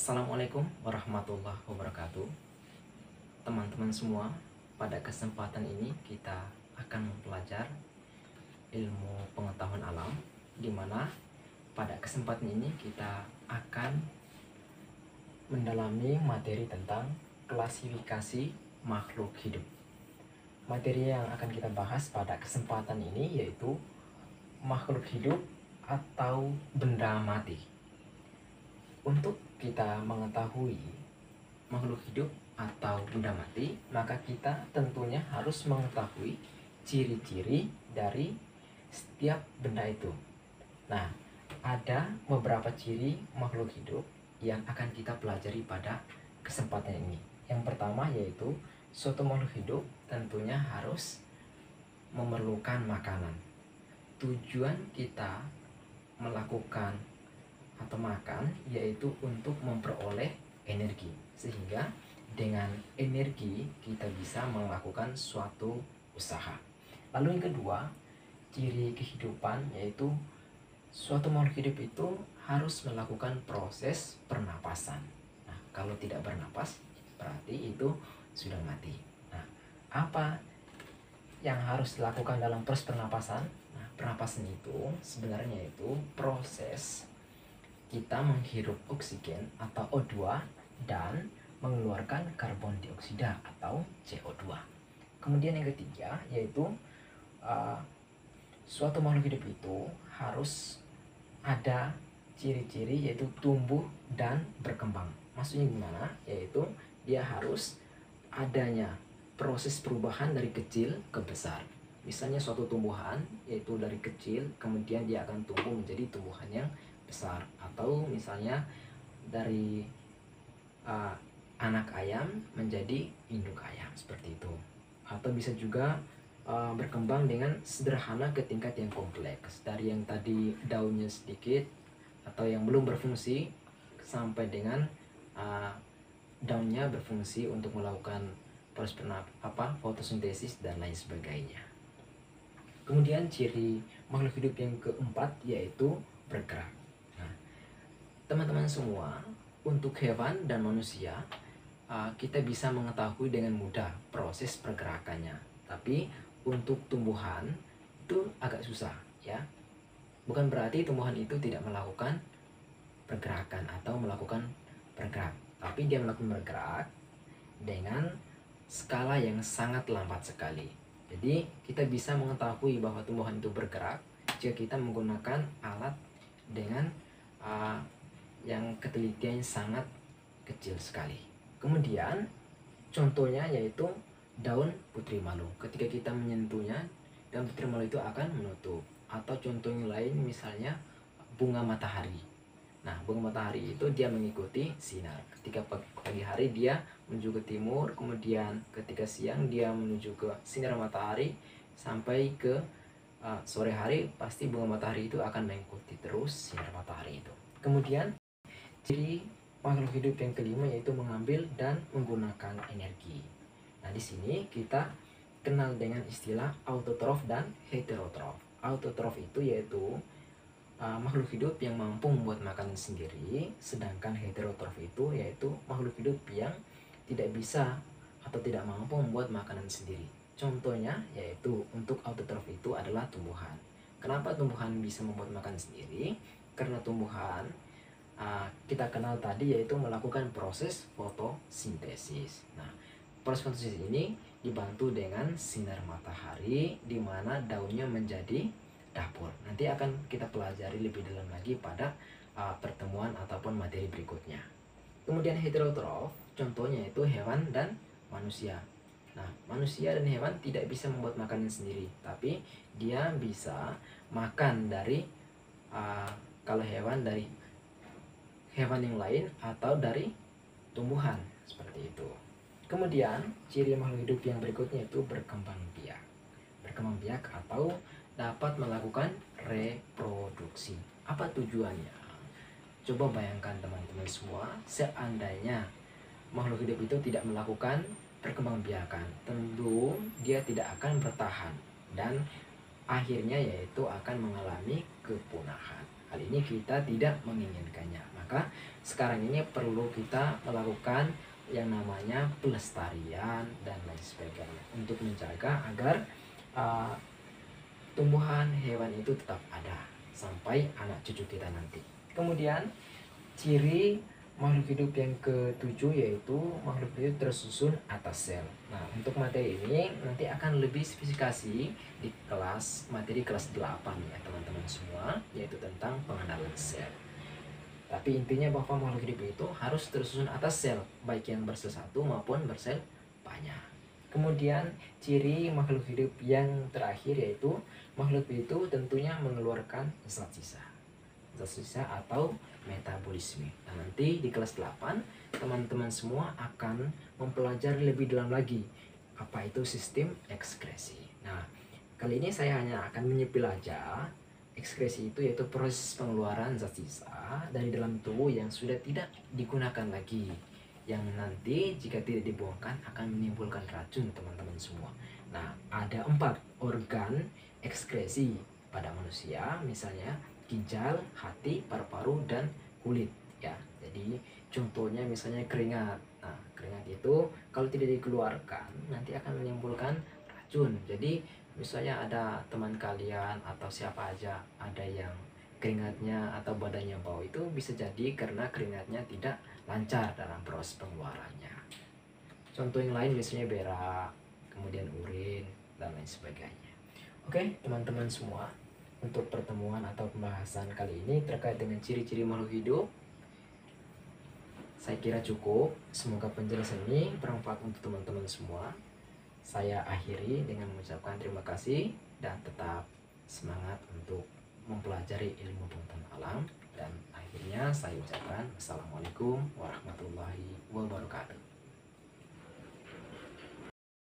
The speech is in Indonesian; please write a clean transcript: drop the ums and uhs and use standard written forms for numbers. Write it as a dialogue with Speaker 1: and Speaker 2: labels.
Speaker 1: Assalamualaikum warahmatullahi wabarakatuh. Teman-teman semua, pada kesempatan ini kita akan mempelajari ilmu pengetahuan alam, di mana pada kesempatan ini kita akan mendalami materi tentang klasifikasi makhluk hidup. Materi yang akan kita bahas pada kesempatan ini yaitu makhluk hidup atau benda mati. Untuk kita mengetahui makhluk hidup atau benda mati, maka kita tentunya harus mengetahui ciri-ciri dari setiap benda itu. Nah, ada beberapa ciri makhluk hidup yang akan kita pelajari pada kesempatan ini. Yang pertama yaitu suatu makhluk hidup tentunya harus memerlukan makanan. Tujuan kita melakukan atau makan yaitu untuk memperoleh energi, sehingga dengan energi kita bisa melakukan suatu usaha. Lalu yang kedua, ciri kehidupan yaitu suatu makhluk hidup itu harus melakukan proses pernapasan. Nah, kalau tidak bernapas berarti itu sudah mati. Nah, apa yang harus dilakukan dalam proses pernapasan? Nah, pernapasan itu sebenarnya itu proses kita menghirup oksigen atau O2 dan mengeluarkan karbon dioksida atau CO2. Kemudian yang ketiga yaitu suatu makhluk hidup itu harus ada ciri-ciri yaitu tumbuh dan berkembang. Maksudnya gimana? Yaitu dia harus adanya proses perubahan dari kecil ke besar. Misalnya suatu tumbuhan yaitu dari kecil kemudian dia akan tumbuh menjadi tumbuhan yang besar, atau misalnya dari anak ayam menjadi induk ayam, seperti itu. Atau bisa juga berkembang dengan sederhana ke tingkat yang kompleks, dari yang tadi daunnya sedikit atau yang belum berfungsi sampai dengan daunnya berfungsi untuk melakukan proses fotosintesis dan lain sebagainya. Kemudian ciri makhluk hidup yang keempat yaitu bergerak. Teman-teman semua, untuk hewan dan manusia kita bisa mengetahui dengan mudah proses pergerakannya. Tapi untuk tumbuhan itu agak susah, ya. Bukan berarti tumbuhan itu tidak melakukan pergerakan atau melakukan bergerak, tapi dia melakukan bergerak dengan skala yang sangat lambat sekali. Jadi kita bisa mengetahui bahwa tumbuhan itu bergerak jika kita menggunakan alat dengan yang ketelitiannya sangat kecil sekali. Kemudian contohnya yaitu daun putri malu. Ketika kita menyentuhnya, daun putri malu itu akan menutup. Atau contoh yang lain misalnya bunga matahari. Nah, bunga matahari itu dia mengikuti sinar. Ketika pagi hari dia menuju ke timur, kemudian ketika siang dia menuju ke sinar matahari, sampai ke sore hari pasti bunga matahari itu akan mengikuti terus sinar matahari itu. Kemudian ciri makhluk hidup yang kelima yaitu mengambil dan menggunakan energi. Nah, di sini kita kenal dengan istilah autotrof dan heterotrof. Autotrof itu yaitu makhluk hidup yang mampu membuat makanan sendiri, sedangkan heterotrof itu yaitu makhluk hidup yang tidak bisa atau tidak mampu membuat makanan sendiri. Contohnya yaitu untuk autotrof itu adalah tumbuhan. Kenapa tumbuhan bisa membuat makanan sendiri? Karena tumbuhan kita kenal tadi yaitu melakukan proses fotosintesis. Nah, proses fotosintesis ini dibantu dengan sinar matahari di mana daunnya menjadi dapur. Nanti akan kita pelajari lebih dalam lagi pada pertemuan ataupun materi berikutnya. Kemudian heterotrof, contohnya itu hewan dan manusia. Nah, manusia dan hewan tidak bisa membuat makanan sendiri, tapi dia bisa makan dari kalau hewan dari hewan yang lain atau dari tumbuhan, seperti itu. Kemudian ciri makhluk hidup yang berikutnya itu berkembang biak. Berkembang biak atau dapat melakukan reproduksi. Apa tujuannya? Coba bayangkan teman-teman semua, seandainya makhluk hidup itu tidak melakukan perkembangbiakan, tentu dia tidak akan bertahan dan akhirnya yaitu akan mengalami kepunahan. Hal ini kita tidak menginginkannya. Maka sekarang ini perlu kita melakukan yang namanya pelestarian dan lain sebagainya untuk menjaga agar uh, tumbuhan hewan itu tetap ada sampai anak cucu kita nanti. Kemudian ciri makhluk hidup yang ketujuh yaitu makhluk hidup tersusun atas sel. Nah, untuk materi ini nanti akan lebih spesifikasi di materi kelas 8 ya teman-teman semua, yaitu tentang pengenalan sel. Tapi intinya bahwa makhluk hidup itu harus tersusun atas sel, baik yang bersel satu maupun bersel banyak. Kemudian ciri makhluk hidup yang terakhir yaitu makhluk itu tentunya mengeluarkan zat sisa atau metabolisme. Nah, nanti di kelas 8 teman-teman semua akan mempelajari lebih dalam lagi apa itu sistem ekskresi. Nah, kali ini saya hanya akan menyepil aja. Ekskresi itu yaitu proses pengeluaran zat sisa dari dalam tubuh yang sudah tidak digunakan lagi, yang nanti jika tidak dibuangkan akan menimbulkan racun teman-teman semua. Nah, ada 4 organ ekskresi pada manusia, misalnya ginjal, hati, paru-paru, dan kulit ya. Jadi contohnya misalnya keringat. Nah, keringat itu kalau tidak dikeluarkan nanti akan menimbulkan racun. Jadi misalnya ada teman kalian atau siapa aja ada yang keringatnya atau badannya bau, itu bisa jadi karena keringatnya tidak lancar dalam proses pengeluarannya. Contoh yang lain misalnya berak, kemudian urin, dan lain sebagainya. Oke teman-teman semua, untuk pertemuan atau pembahasan kali ini terkait dengan ciri-ciri makhluk hidup saya kira cukup. Semoga penjelasan ini bermanfaat untuk teman-teman semua. Saya akhiri dengan mengucapkan terima kasih dan tetap semangat untuk mempelajari ilmu pengetahuan alam. Dan akhirnya saya ucapkan Assalamualaikum warahmatullahi wabarakatuh.